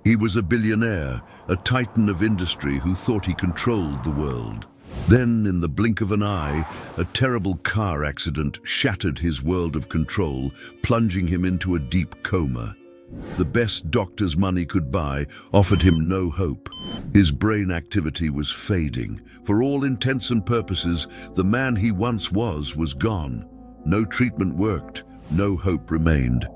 He was a billionaire, a titan of industry who thought he controlled the world. Then, in the blink of an eye, a terrible car accident shattered his world of control, plunging him into a deep coma. The best doctor's money could buy offered him no hope. His brain activity was fading. For all intents and purposes, the man he once was gone. No treatment worked, no hope remained.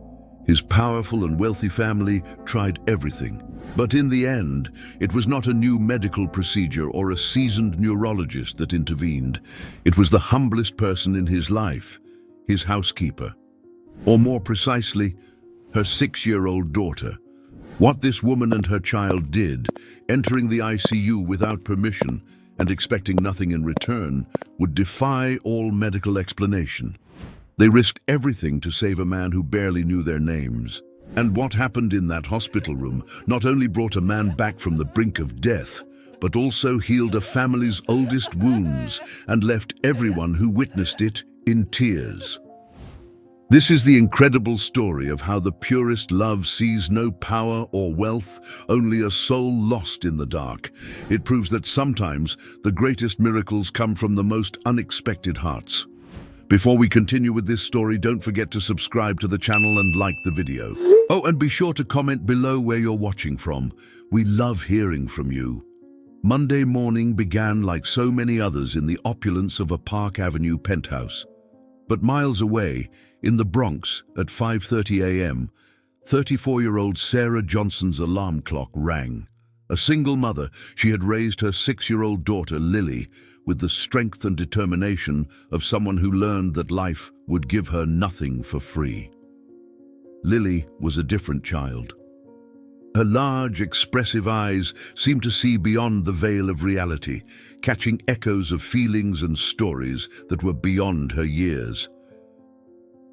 His powerful and wealthy family tried everything. But in the end, it was not a new medical procedure or a seasoned neurologist that intervened. It was the humblest person in his life, his housekeeper. Or more precisely, her 6-year-old daughter. What this woman and her child did, entering the ICU without permission and expecting nothing in return, would defy all medical explanation. They risked everything to save a man who barely knew their names. And what happened in that hospital room not only brought a man back from the brink of death, but also healed a family's oldest wounds and left everyone who witnessed it in tears. This is the incredible story of how the purest love sees no power or wealth, only a soul lost in the dark. It proves that sometimes the greatest miracles come from the most unexpected hearts. Before we continue with this story, don't forget to subscribe to the channel and like the video. Oh, and be sure to comment below where you're watching from. We love hearing from you. Monday morning began like so many others in the opulence of a Park Avenue penthouse. But miles away, in the Bronx, at 5:30 a.m., 34-year-old Sarah Johnson's alarm clock rang. A single mother, she had raised her 6-year-old daughter, Lily, with the strength and determination of someone who learned that life would give her nothing for free. Lily was a different child. Her large, expressive eyes seemed to see beyond the veil of reality, catching echoes of feelings and stories that were beyond her years.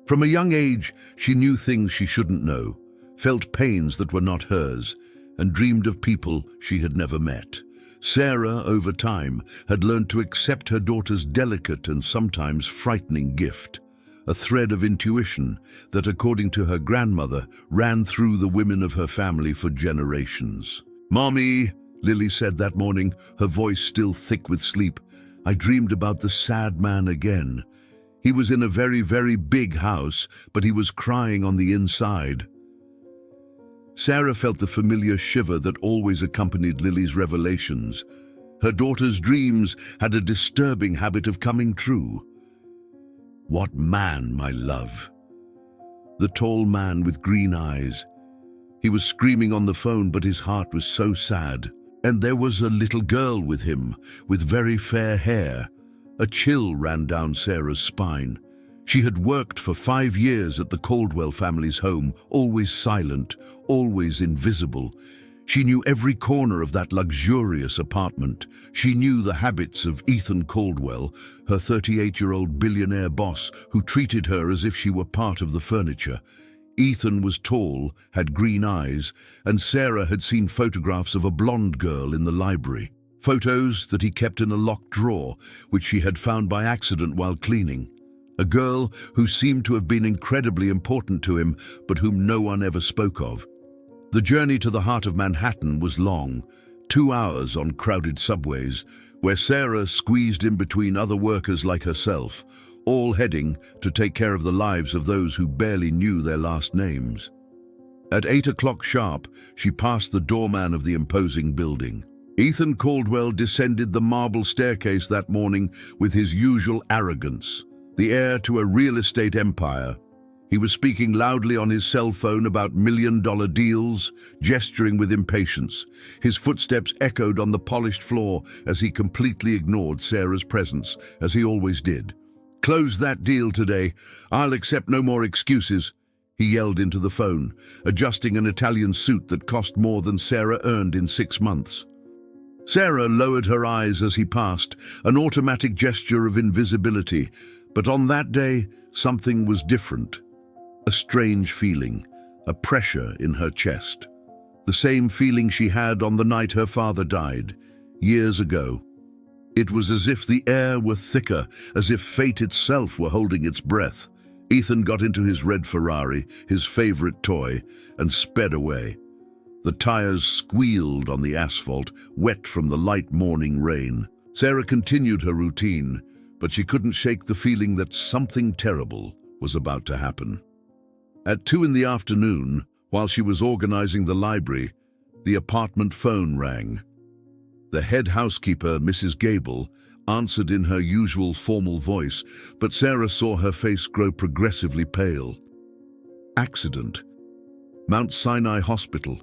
From a young age, she knew things she shouldn't know, felt pains that were not hers, and dreamed of people she had never met. Sarah, over time, had learned to accept her daughter's delicate and sometimes frightening gift, a thread of intuition that, according to her grandmother, ran through the women of her family for generations. "Mommy," Lily said that morning, her voice still thick with sleep, "I dreamed about the sad man again. He was in a very, very big house, but he was crying on the inside." Sarah felt the familiar shiver that always accompanied Lily's revelations. Her daughter's dreams had a disturbing habit of coming true. "What man, my love?" The tall man with green eyes. He was screaming on the phone, but his heart was so sad. And there was a little girl with him, with very fair hair. A chill ran down Sarah's spine. She had worked for 5 years at the Caldwell family's home, always silent, always invisible. She knew every corner of that luxurious apartment. She knew the habits of Ethan Caldwell, her 38-year-old billionaire boss, who treated her as if she were part of the furniture. Ethan was tall, had green eyes, and Sarah had seen photographs of a blonde girl in the library. Photos that he kept in a locked drawer, which she had found by accident while cleaning. A girl who seemed to have been incredibly important to him, but whom no one ever spoke of. The journey to the heart of Manhattan was long, 2 hours on crowded subways, where Sarah squeezed in between other workers like herself, all heading to take care of the lives of those who barely knew their last names. At 8 o'clock sharp, she passed the doorman of the imposing building. Ethan Caldwell descended the marble staircase that morning with his usual arrogance, the heir to a real estate empire. He was speaking loudly on his cell phone about million-dollar deals, gesturing with impatience. His footsteps echoed on the polished floor as he completely ignored Sarah's presence, as he always did. "Close that deal today. I'll accept no more excuses," he yelled into the phone, adjusting an Italian suit that cost more than Sarah earned in 6 months. Sarah lowered her eyes as he passed, an automatic gesture of invisibility. But on that day, something was different. A strange feeling, a pressure in her chest. The same feeling she had on the night her father died, years ago. It was as if the air were thicker, as if fate itself were holding its breath. Ethan got into his red Ferrari, his favorite toy, and sped away. The tires squealed on the asphalt, wet from the light morning rain. Sarah continued her routine, but she couldn't shake the feeling that something terrible was about to happen. At 2 in the afternoon, while she was organizing the library, the apartment phone rang. The head housekeeper, Mrs. Gable, answered in her usual formal voice, but Sarah saw her face grow progressively pale. Accident. Mount Sinai Hospital.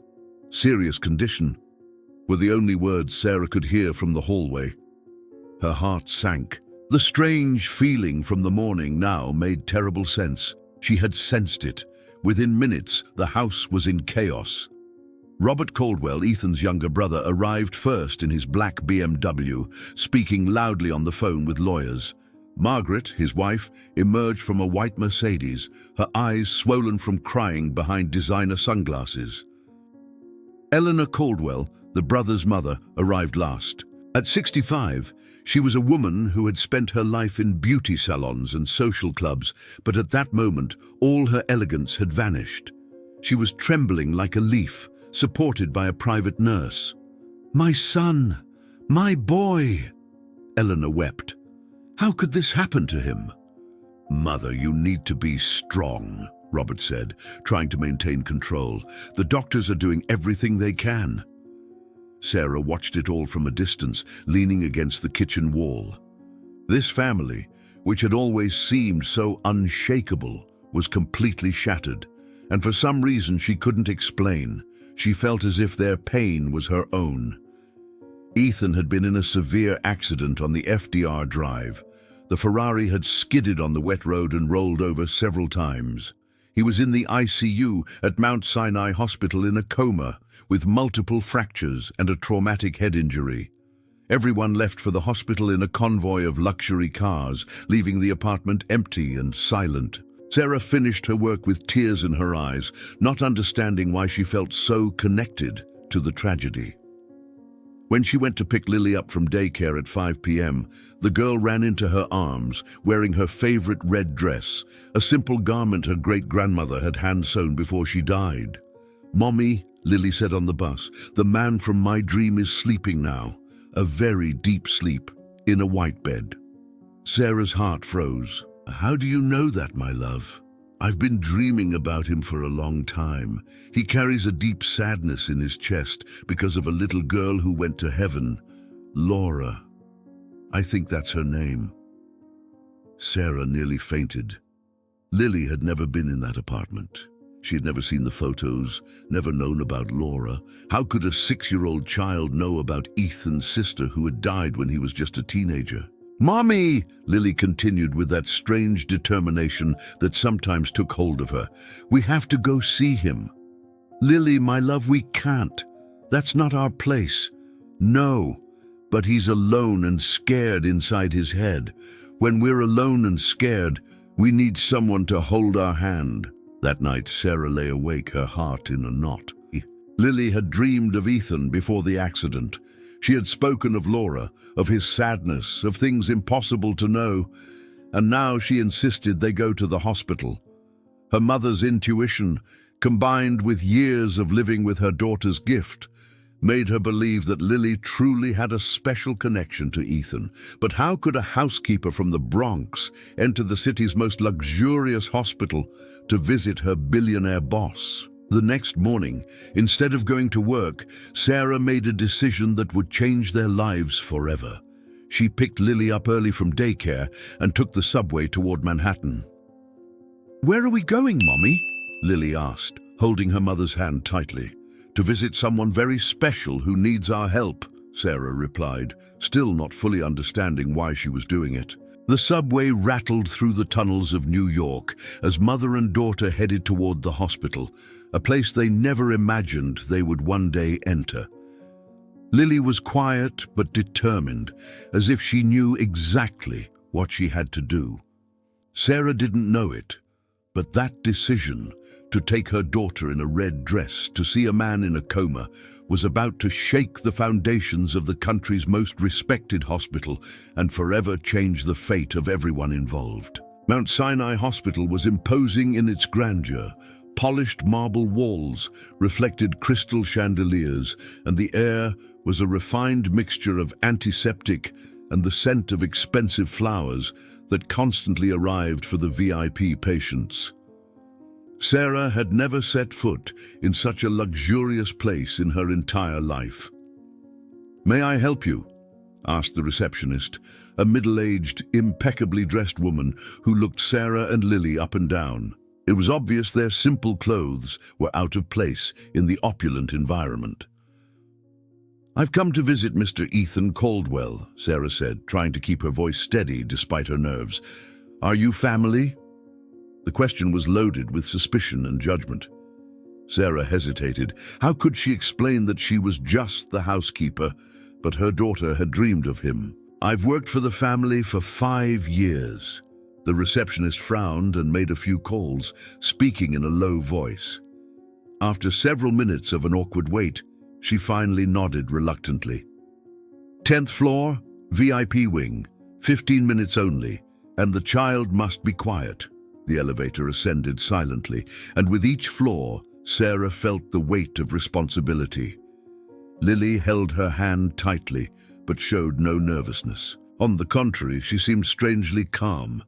Serious condition, were the only words Sarah could hear from the hallway. Her heart sank. The strange feeling from the morning now made terrible sense. She had sensed it. Within minutes, the house was in chaos. Robert Caldwell, Ethan's younger brother, arrived first in his black BMW, speaking loudly on the phone with lawyers. Margaret, his wife, emerged from a white Mercedes, her eyes swollen from crying behind designer sunglasses. Eleanor Caldwell, the brother's mother, arrived last. At 65, she was a woman who had spent her life in beauty salons and social clubs, but at that moment, all her elegance had vanished. She was trembling like a leaf, supported by a private nurse. "My son, my boy," Eleanor wept. "How could this happen to him?" "Mother, you need to be strong," Robert said, trying to maintain control. "The doctors are doing everything they can." Sarah watched it all from a distance, leaning against the kitchen wall. This family, which had always seemed so unshakable, was completely shattered, and for some reason she couldn't explain. She felt as if their pain was her own. Ethan had been in a severe accident on the FDR Drive. The Ferrari had skidded on the wet road and rolled over several times. He was in the ICU at Mount Sinai Hospital in a coma, with multiple fractures and a traumatic head injury. Everyone left for the hospital in a convoy of luxury cars, leaving the apartment empty and silent. Sarah finished her work with tears in her eyes, not understanding why she felt so connected to the tragedy. When she went to pick Lily up from daycare at 5 p.m., the girl ran into her arms, wearing her favorite red dress, a simple garment her great-grandmother had hand-sewn before she died. "Mommy," Lily said on the bus, "the man from my dream is sleeping now, a very deep sleep, in a white bed." Sarah's heart froze. "How do you know that, my love?" "I've been dreaming about him for a long time. He carries a deep sadness in his chest because of a little girl who went to heaven. Laura. I think that's her name." Sarah nearly fainted. Lily had never been in that apartment. She had never seen the photos, never known about Laura. How could a 6-year-old child know about Ethan's sister who had died when he was just a teenager? "Mommy," Lily continued with that strange determination that sometimes took hold of her. "We have to go see him." "Lily, my love, we can't. That's not our place." "No, but he's alone and scared inside his head. When we're alone and scared, we need someone to hold our hand." That night, Sarah lay awake, her heart in a knot. Lily had dreamed of Ethan before the accident. She had spoken of Laura, of his sadness, of things impossible to know, and now she insisted they go to the hospital. Her mother's intuition, combined with years of living with her daughter's gift, made her believe that Lily truly had a special connection to Ethan. But how could a housekeeper from the Bronx enter the city's most luxurious hospital to visit her billionaire boss? The next morning, instead of going to work, Sarah made a decision that would change their lives forever. She picked Lily up early from daycare and took the subway toward Manhattan. "Where are we going, Mommy?" Lily asked, holding her mother's hand tightly. "To visit someone very special who needs our help," Sarah replied, still not fully understanding why she was doing it. The subway rattled through the tunnels of New York as mother and daughter headed toward the hospital, a place they never imagined they would one day enter. Lily was quiet but determined, as if she knew exactly what she had to do. Sarah didn't know it, but that decision, to take her daughter in a red dress to see a man in a coma, was about to shake the foundations of the country's most respected hospital and forever change the fate of everyone involved. Mount Sinai Hospital was imposing in its grandeur, Polished marble walls reflected crystal chandeliers, and the air was a refined mixture of antiseptic and the scent of expensive flowers that constantly arrived for the VIP patients. Sarah had never set foot in such a luxurious place in her entire life. "May I help you?" asked the receptionist, a middle-aged, impeccably dressed woman who looked Sarah and Lily up and down. It was obvious their simple clothes were out of place in the opulent environment. "I've come to visit Mr. Ethan Caldwell," Sarah said, trying to keep her voice steady despite her nerves. "Are you family?" The question was loaded with suspicion and judgment. Sarah hesitated. How could she explain that she was just the housekeeper, but her daughter had dreamed of him? "I've worked for the family for 5 years. The receptionist frowned and made a few calls, speaking in a low voice. After several minutes of an awkward wait, she finally nodded reluctantly. "10th floor, VIP wing, 15 minutes only, and the child must be quiet." The elevator ascended silently, and with each floor, Sarah felt the weight of responsibility. Lily held her hand tightly, but showed no nervousness. On the contrary, she seemed strangely calm,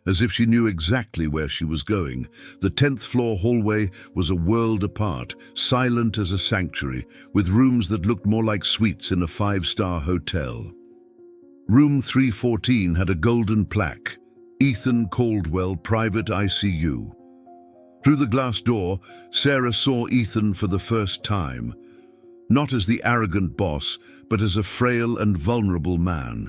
as if she knew exactly where she was going. The 10th floor hallway was a world apart, silent as a sanctuary, with rooms that looked more like suites in a 5-star hotel. Room 314 had a golden plaque, Ethan Caldwell Private ICU. Through the glass door, Sarah saw Ethan for the first time, not as the arrogant boss, but as a frail and vulnerable man.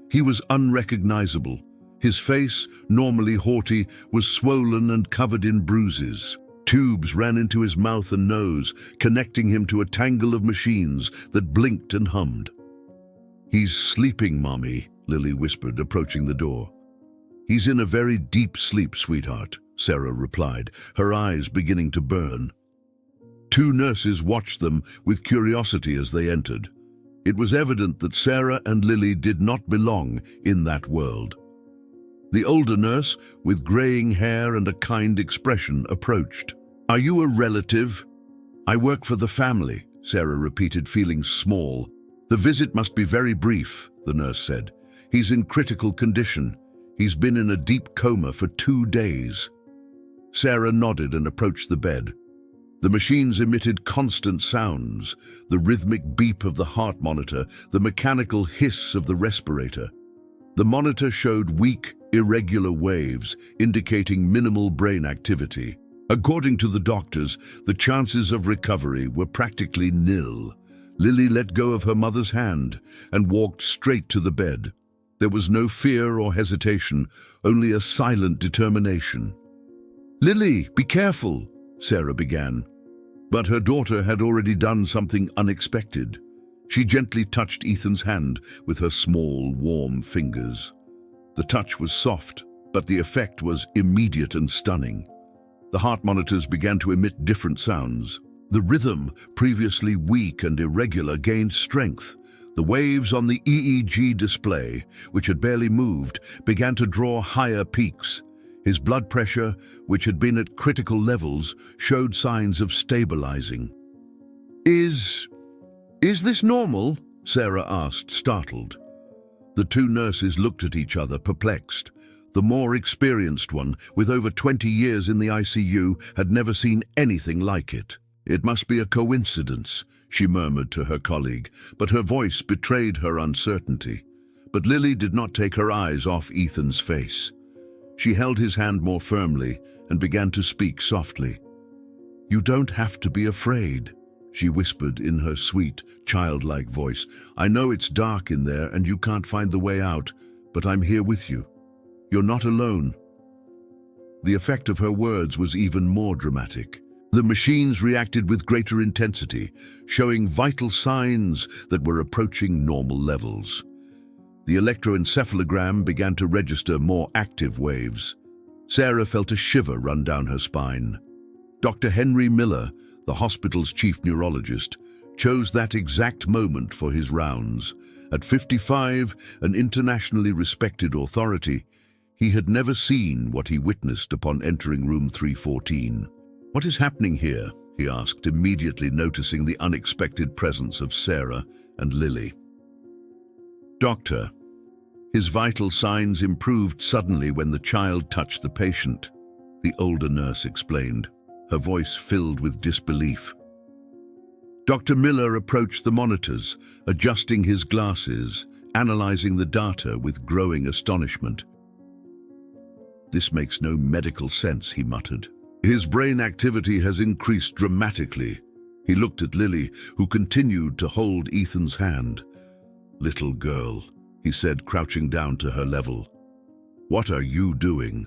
He was unrecognizable. His face, normally haughty, was swollen and covered in bruises. Tubes ran into his mouth and nose, connecting him to a tangle of machines that blinked and hummed. "He's sleeping, Mommy," Lily whispered, approaching the door. "He's in a very deep sleep, sweetheart," Sarah replied, her eyes beginning to burn. 2 nurses watched them with curiosity as they entered. It was evident that Sarah and Lily did not belong in that world. The older nurse, with graying hair and a kind expression, approached. "Are you a relative?" "I work for the family," Sarah repeated, feeling small. "The visit must be very brief," the nurse said. "He's in critical condition. He's been in a deep coma for 2 days." Sarah nodded and approached the bed. The machines emitted constant sounds, the rhythmic beep of the heart monitor, the mechanical hiss of the respirator. The monitor showed weak, irregular waves, indicating minimal brain activity. According to the doctors, the chances of recovery were practically nil. Lily let go of her mother's hand and walked straight to the bed. There was no fear or hesitation, only a silent determination. "Lily, be careful," Sarah began. But her daughter had already done something unexpected. She gently touched Ethan's hand with her small, warm fingers. The touch was soft, but the effect was immediate and stunning. The heart monitors began to emit different sounds. The rhythm, previously weak and irregular, gained strength. The waves on the EEG display, which had barely moved, began to draw higher peaks. His blood pressure, which had been at critical levels, showed signs of stabilizing. Is this normal?" Sarah asked, startled. The 2 nurses looked at each other, perplexed. The more experienced one, with over 20 years in the ICU, had never seen anything like it. "It must be a coincidence," she murmured to her colleague, but her voice betrayed her uncertainty. But Lily did not take her eyes off Ethan's face. She held his hand more firmly and began to speak softly. "You don't have to be afraid," she whispered in her sweet, childlike voice. "I know it's dark in there and you can't find the way out, but I'm here with you. You're not alone." The effect of her words was even more dramatic. The machines reacted with greater intensity, showing vital signs that were approaching normal levels. The electroencephalogram began to register more active waves. Sarah felt a shiver run down her spine. Dr. Henry Miller, the hospital's chief neurologist, chose that exact moment for his rounds. At 55, an internationally respected authority, he had never seen what he witnessed upon entering room 314. "What is happening here?" he asked, immediately noticing the unexpected presence of Sarah and Lily. "Doctor." His vital signs improved suddenly when the child touched the patient, the older nurse explained, her voice filled with disbelief. Dr. Miller approached the monitors, adjusting his glasses, analyzing the data with growing astonishment. "This makes no medical sense," he muttered. "His brain activity has increased dramatically." He looked at Lily, who continued to hold Ethan's hand. "Little girl," he said, crouching down to her level. "What are you doing?"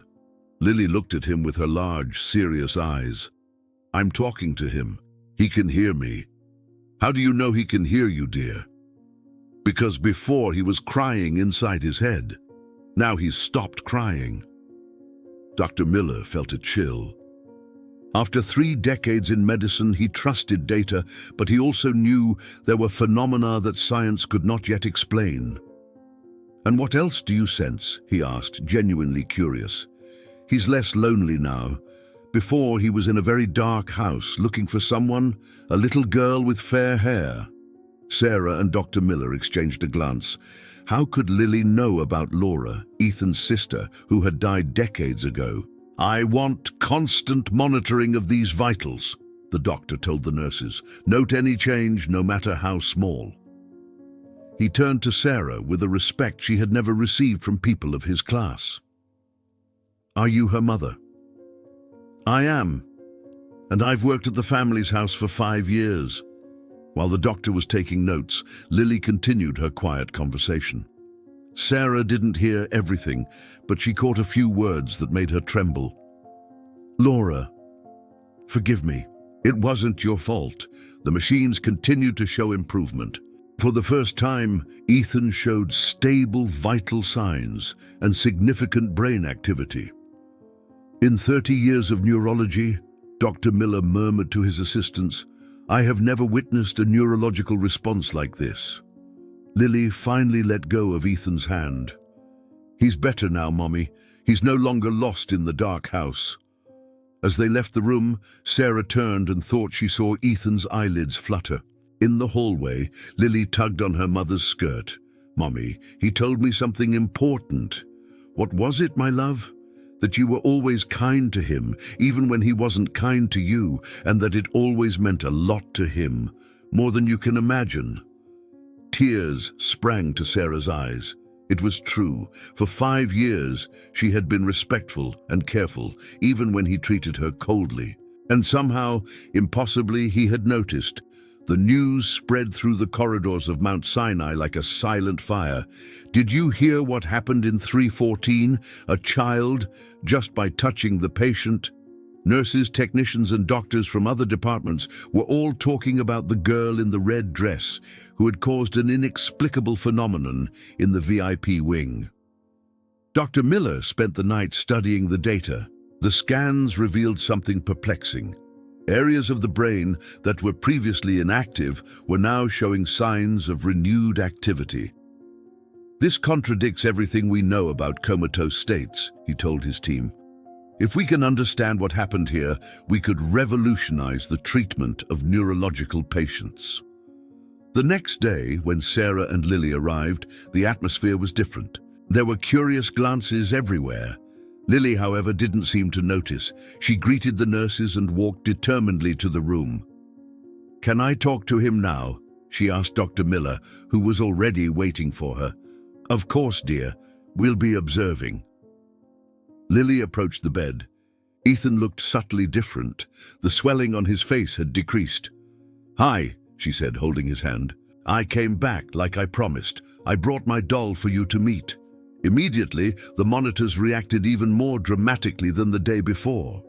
Lily looked at him with her large, serious eyes. "I'm talking to him. He can hear me." "How do you know he can hear you, dear?" "Because before he was crying inside his head. Now he's stopped crying." Dr. Miller felt a chill. After 3 decades in medicine, he trusted data, but he also knew there were phenomena that science could not yet explain. "And what else do you sense?" he asked, genuinely curious. "He's less lonely now. Before, he was in a very dark house, looking for someone, a little girl with fair hair." Sarah and Dr. Miller exchanged a glance. How could Lily know about Laura, Ethan's sister, who had died decades ago? "I want constant monitoring of these vitals," the doctor told the nurses. "Note any change, no matter how small." He turned to Sarah with a respect she had never received from people of his class. "Are you her mother?" "I am, and I've worked at the family's house for 5 years." While the doctor was taking notes, Lily continued her quiet conversation. Sarah didn't hear everything, but she caught a few words that made her tremble. "Laura, forgive me. It wasn't your fault. The machines continued to show improvement. For the first time, Ethan showed stable vital signs and significant brain activity. In 30 years of neurology," Dr. Miller murmured to his assistants, "I have never witnessed a neurological response like this." Lily finally let go of Ethan's hand. "He's better now, Mommy. He's no longer lost in the dark house." As they left the room, Sarah turned and thought she saw Ethan's eyelids flutter. In the hallway, Lily tugged on her mother's skirt. "Mommy, he told me something important." "What was it, my love?" "That you were always kind to him, even when he wasn't kind to you, and that it always meant a lot to him, more than you can imagine." Tears sprang to Sarah's eyes. It was true. For 5 years, she had been respectful and careful, even when he treated her coldly. And somehow, impossibly, he had noticed. The news spread through the corridors of Mount Sinai like a silent fire. "Did you hear what happened in 314? A child, just by touching the patient?" Nurses, technicians, and doctors from other departments were all talking about the girl in the red dress who had caused an inexplicable phenomenon in the VIP wing. Dr. Miller spent the night studying the data. The scans revealed something perplexing. Areas of the brain that were previously inactive were now showing signs of renewed activity. "This contradicts everything we know about comatose states," he told his team. "If we can understand what happened here, we could revolutionize the treatment of neurological patients." The next day, when Sarah and Lily arrived, the atmosphere was different. There were curious glances everywhere. Lily, however, didn't seem to notice. She greeted the nurses and walked determinedly to the room. "Can I talk to him now?" she asked Dr. Miller, who was already waiting for her. "Of course, dear. We'll be observing." Lily approached the bed. Ethan looked subtly different. The swelling on his face had decreased. "Hi," she said, holding his hand. "I came back like I promised. I brought my doll for you to meet." Immediately, the monitors reacted even more dramatically than the day before.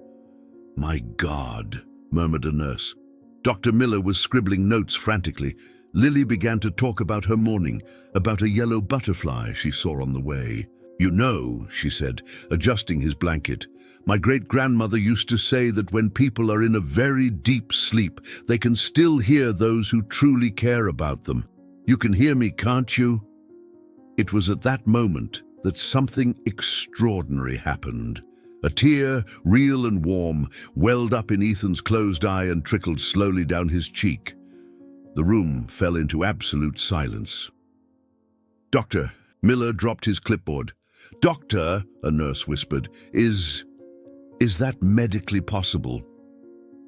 "My God," murmured a nurse. Dr. Miller was scribbling notes frantically. Lily began to talk about her morning, about a yellow butterfly she saw on the way. "You know," she said, adjusting his blanket, "my great-grandmother used to say that when people are in a very deep sleep, they can still hear those who truly care about them. You can hear me, can't you?" It was at that moment that something extraordinary happened. A tear, real and warm, welled up in Ethan's closed eye and trickled slowly down his cheek. The room fell into absolute silence. "Doctor," Miller dropped his clipboard. "Doctor," a nurse whispered, is that medically possible?"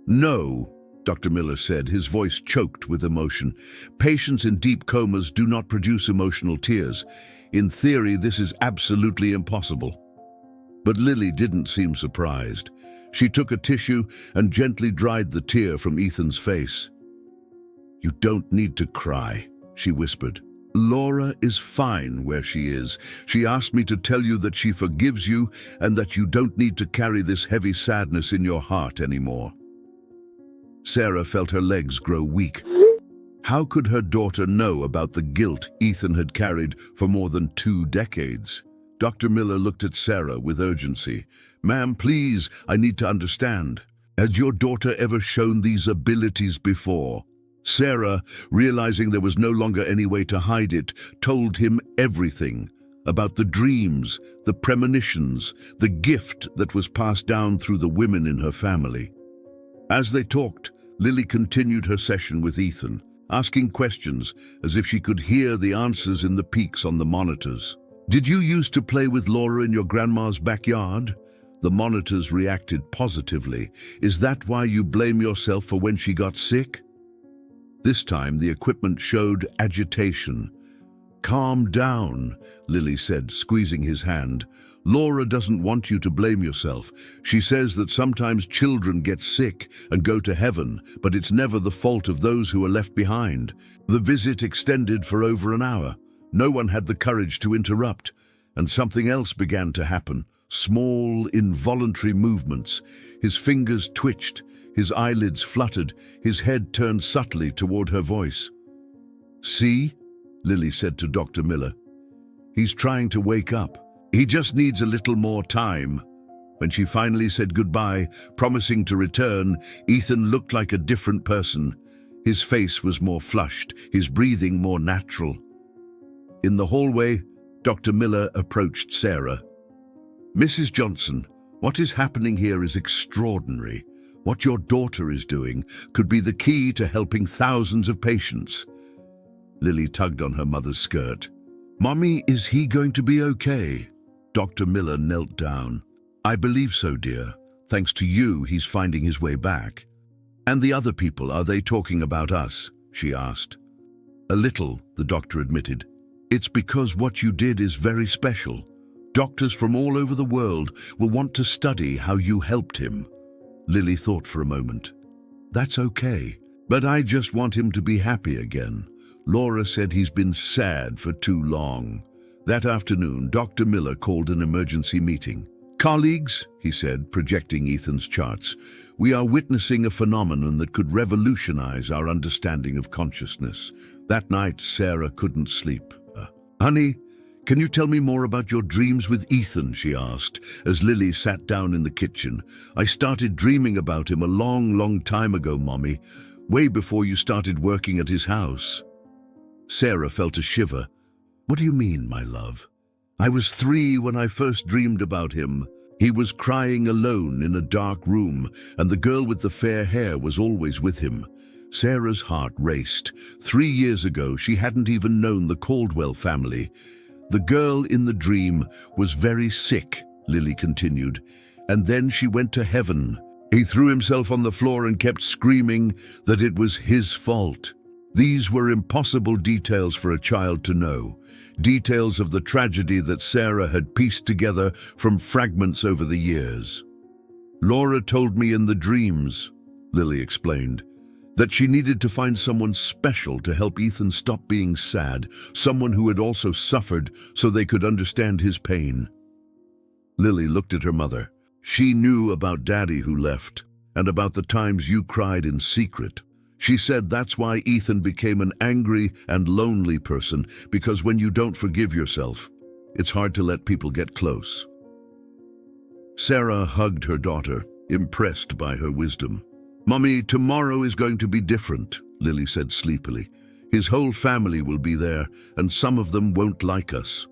"No," Dr. Miller said, his voice choked with emotion. "Patients in deep comas do not produce emotional tears. In theory, this is absolutely impossible." But Lily didn't seem surprised. She took a tissue and gently dried the tear from Ethan's face. "You don't need to cry," she whispered. "Laura is fine where she is. She asked me to tell you that she forgives you and that you don't need to carry this heavy sadness in your heart anymore." Sarah felt her legs grow weak. How could her daughter know about the guilt Ethan had carried for more than 2 decades? Dr. Miller looked at Sarah with urgency. "Ma'am, please, I need to understand. Has your daughter ever shown these abilities before?" Sarah, realizing there was no longer any way to hide it, told him everything about the dreams, the premonitions, the gift that was passed down through the women in her family. As they talked, Lily continued her session with Ethan, asking questions as if she could hear the answers in the peaks on the monitors. "Did you used to play with Laura in your grandma's backyard?" The monitors reacted positively. "Is that why you blame yourself for when she got sick?" This time the equipment showed agitation. "Calm down," Lily said, squeezing his hand. "Laura doesn't want you to blame yourself. She says that sometimes children get sick and go to heaven, but it's never the fault of those who are left behind." The visit extended for over an hour. No one had the courage to interrupt, and something else began to happen. Small, involuntary movements. His fingers twitched, his eyelids fluttered, his head turned subtly toward her voice. "See?" Lily said to Dr. Miller. "He's trying to wake up. He just needs a little more time." When she finally said goodbye, promising to return, Ethan looked like a different person. His face was more flushed, his breathing more natural. In the hallway, Dr. Miller approached Sarah. "Mrs. Johnson, what is happening here is extraordinary. What your daughter is doing could be the key to helping thousands of patients." Lily tugged on her mother's skirt. "Mommy, is he going to be okay?" Dr. Miller knelt down. "I believe so, dear. Thanks to you, he's finding his way back." "And the other people, are they talking about us?" she asked. "A little," the doctor admitted. "It's because what you did is very special. Doctors from all over the world will want to study how you helped him." Lily thought for a moment. "That's okay, but I just want him to be happy again. Laura said he's been sad for too long." That afternoon, Dr. Miller called an emergency meeting. "Colleagues," he said, projecting Ethan's charts, "we are witnessing a phenomenon that could revolutionize our understanding of consciousness." That night, Sarah couldn't sleep. "Honey, can you tell me more about your dreams with Ethan?" she asked, as Lily sat down in the kitchen. "I started dreaming about him a long, long time ago, Mommy, way before you started working at his house." Sarah felt a shiver. "What do you mean, my love?" "I was 3 when I first dreamed about him. He was crying alone in a dark room, and the girl with the fair hair was always with him." Sarah's heart raced. 3 years ago, she hadn't even known the Caldwell family. "The girl in the dream was very sick," Lily continued, "and then she went to heaven. He threw himself on the floor and kept screaming that it was his fault." These were impossible details for a child to know, details of the tragedy that Sarah had pieced together from fragments over the years. "Laura told me in the dreams," Lily explained, "that she needed to find someone special to help Ethan stop being sad, someone who had also suffered so they could understand his pain." Lily looked at her mother. "She knew about Daddy who left, and about the times you cried in secret. She said that's why Ethan became an angry and lonely person, because when you don't forgive yourself, it's hard to let people get close." Sarah hugged her daughter, impressed by her wisdom. "Mommy, tomorrow is going to be different," Lily said sleepily. "His whole family will be there, and some of them won't like us."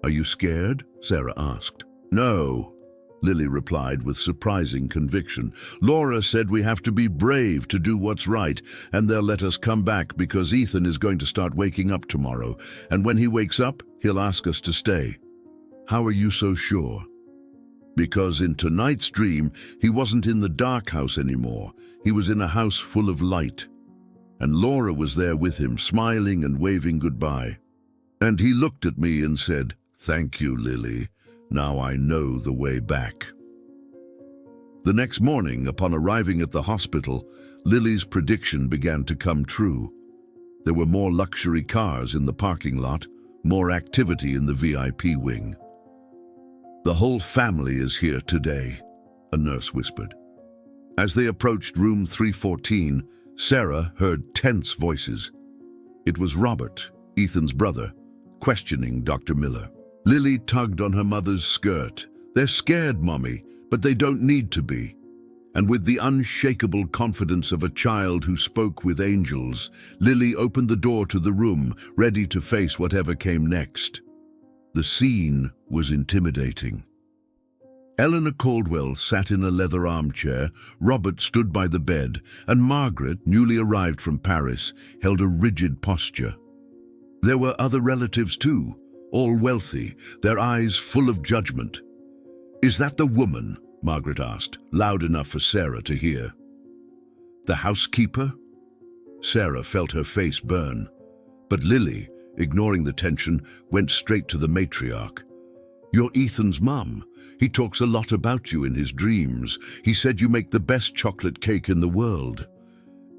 "Are you scared?" Sarah asked. "No." Lily replied with surprising conviction. Laura said we have to be brave to do what's right, and they'll let us come back because Ethan is going to start waking up tomorrow, and when he wakes up, he'll ask us to stay. How are you so sure? Because in tonight's dream, he wasn't in the dark house anymore. He was in a house full of light. And Laura was there with him, smiling and waving goodbye. And he looked at me and said, "Thank you, Lily. Now I know the way back." The next morning, upon arriving at the hospital, Lily's prediction began to come true. There were more luxury cars in the parking lot, more activity in the VIP wing. "The whole family is here today," a nurse whispered. As they approached room 314, Sarah heard tense voices. It was Robert, Ethan's brother, questioning Dr. Miller. Lily tugged on her mother's skirt. "They're scared, Mommy, but they don't need to be." And with the unshakable confidence of a child who spoke with angels, Lily opened the door to the room, ready to face whatever came next. The scene was intimidating. Eleanor Caldwell sat in a leather armchair, Robert stood by the bed, and Margaret, newly arrived from Paris, held a rigid posture. There were other relatives too, all wealthy, their eyes full of judgment. "Is that the woman?" Margaret asked, loud enough for Sarah to hear. "The housekeeper?" Sarah felt her face burn, but Lily, ignoring the tension, went straight to the matriarch. "You're Ethan's mum. He talks a lot about you in his dreams. He said you make the best chocolate cake in the world."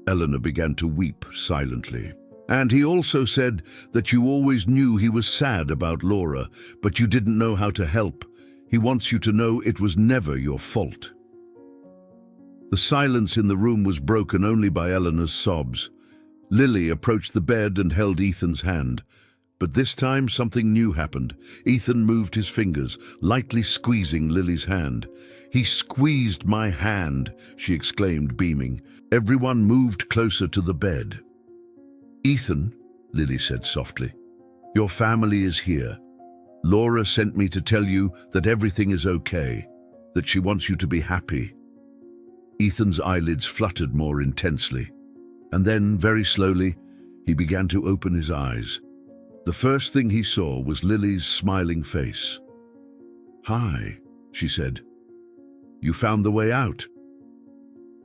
Eleanor began to weep silently. "And he also said that you always knew he was sad about Laura, but you didn't know how to help. He wants you to know it was never your fault." The silence in the room was broken only by Eleanor's sobs. Lily approached the bed and held Ethan's hand. But this time something new happened. Ethan moved his fingers, lightly squeezing Lily's hand. "He squeezed my hand," she exclaimed, beaming. Everyone moved closer to the bed. "Ethan," Lily said softly, "your family is here. Laura sent me to tell you that everything is okay, that she wants you to be happy." Ethan's eyelids fluttered more intensely, and then, very slowly, he began to open his eyes. The first thing he saw was Lily's smiling face. "Hi," she said. "You found the way out."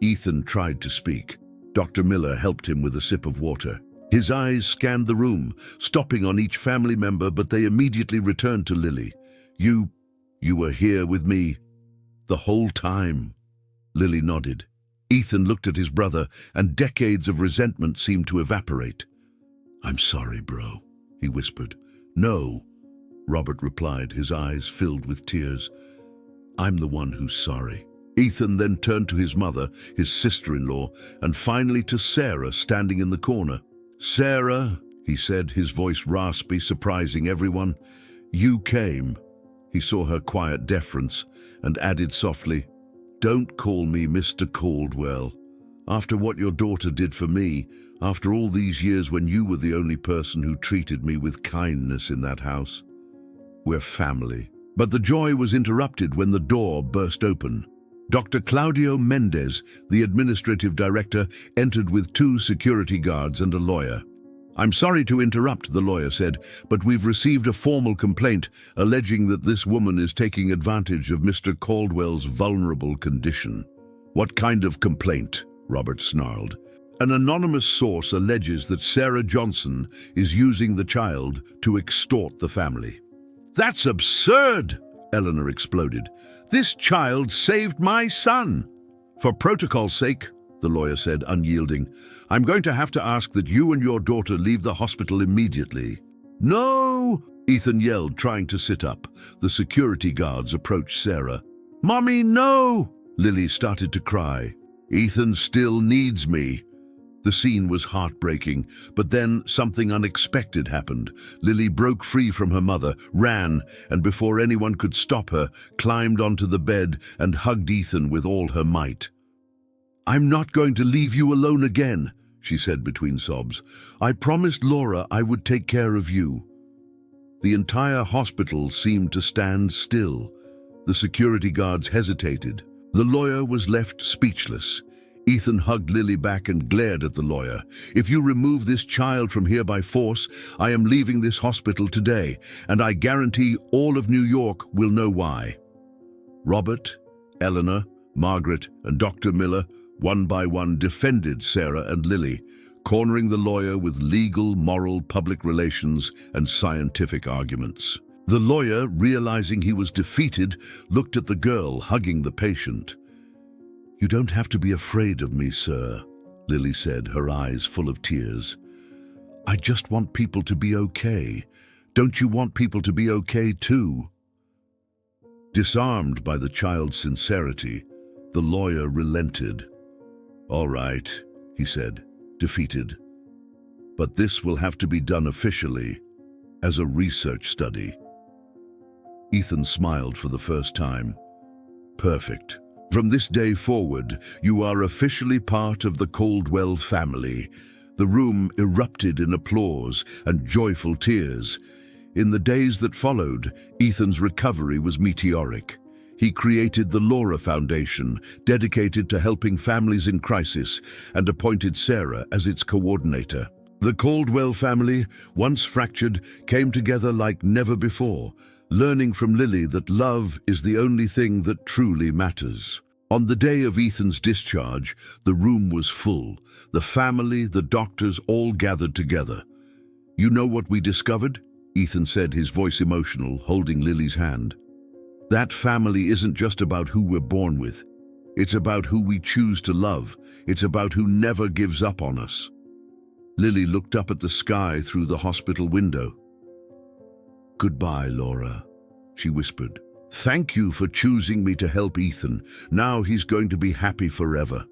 Ethan tried to speak. Dr. Miller helped him with a sip of water. His eyes scanned the room, stopping on each family member, but they immediately returned to Lily. You were here with me the whole time." Lily nodded. Ethan looked at his brother, and decades of resentment seemed to evaporate. "I'm sorry, bro," he whispered. "No," Robert replied, his eyes filled with tears. "I'm the one who's sorry." Ethan then turned to his mother, his sister-in-law, and finally to Sarah standing in the corner. "Sarah," he said, his voice raspy, surprising everyone. "You came." He saw her quiet deference and added softly, "Don't call me Mr. Caldwell. After what your daughter did for me, after all these years when you were the only person who treated me with kindness in that house. We're family." But the joy was interrupted when the door burst open. Dr. Claudio Mendez, the administrative director, entered with 2 security guards and a lawyer. "I'm sorry to interrupt," the lawyer said, "but we've received a formal complaint alleging that this woman is taking advantage of Mr. Caldwell's vulnerable condition." "What kind of complaint?" Robert snarled. "An anonymous source alleges that Sarah Johnson is using the child to extort the family." "That's absurd!" Eleanor exploded. "This child saved my son." "For protocol's sake," the lawyer said, unyielding, "I'm going to have to ask that you and your daughter leave the hospital immediately." "No!" Ethan yelled, trying to sit up. The security guards approached Sarah. "Mommy, no!" Lily started to cry. "Ethan still needs me." The scene was heartbreaking, but then something unexpected happened. Lily broke free from her mother, ran, and before anyone could stop her, climbed onto the bed and hugged Ethan with all her might. "I'm not going to leave you alone again," she said between sobs. "I promised Laura I would take care of you." The entire hospital seemed to stand still. The security guards hesitated. The lawyer was left speechless. Ethan hugged Lily back and glared at the lawyer. "If you remove this child from here by force, I am leaving this hospital today, and I guarantee all of New York will know why." Robert, Eleanor, Margaret, and Dr. Miller, one by one, defended Sarah and Lily, cornering the lawyer with legal, moral, public relations, and scientific arguments. The lawyer, realizing he was defeated, looked at the girl hugging the patient. "You don't have to be afraid of me, sir," Lily said, her eyes full of tears. "I just want people to be okay. Don't you want people to be okay too?" Disarmed by the child's sincerity, the lawyer relented. "All right," he said, defeated. "But this will have to be done officially, as a research study." Ethan smiled for the first time. "Perfect. From this day forward, you are officially part of the Caldwell family." The room erupted in applause and joyful tears. In the days that followed, Ethan's recovery was meteoric. He created the Laura Foundation, dedicated to helping families in crisis, and appointed Sarah as its coordinator. The Caldwell family, once fractured, came together like never before, learning from Lily that love is the only thing that truly matters. On the day of Ethan's discharge, the room was full. The family, the doctors, all gathered together. "You know what we discovered?" Ethan said, his voice emotional, holding Lily's hand. "That family isn't just about who we're born with. It's about who we choose to love. It's about who never gives up on us." Lily looked up at the sky through the hospital window. "Goodbye, Laura," she whispered. "Thank you for choosing me to help Ethan. Now he's going to be happy forever."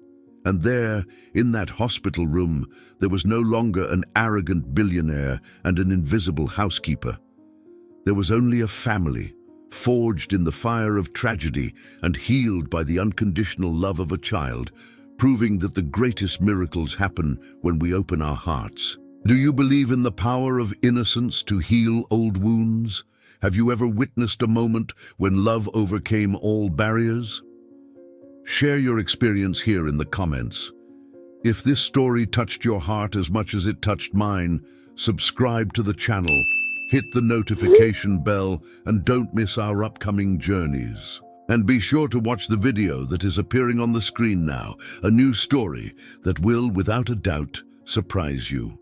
And there, in that hospital room, there was no longer an arrogant billionaire and an invisible housekeeper. There was only a family, forged in the fire of tragedy and healed by the unconditional love of a child, proving that the greatest miracles happen when we open our hearts. Do you believe in the power of innocence to heal old wounds? Have you ever witnessed a moment when love overcame all barriers? Share your experience here in the comments. If this story touched your heart as much as it touched mine, subscribe to the channel, hit the notification bell, and don't miss our upcoming journeys. And be sure to watch the video that is appearing on the screen now, a new story that will, without a doubt, surprise you.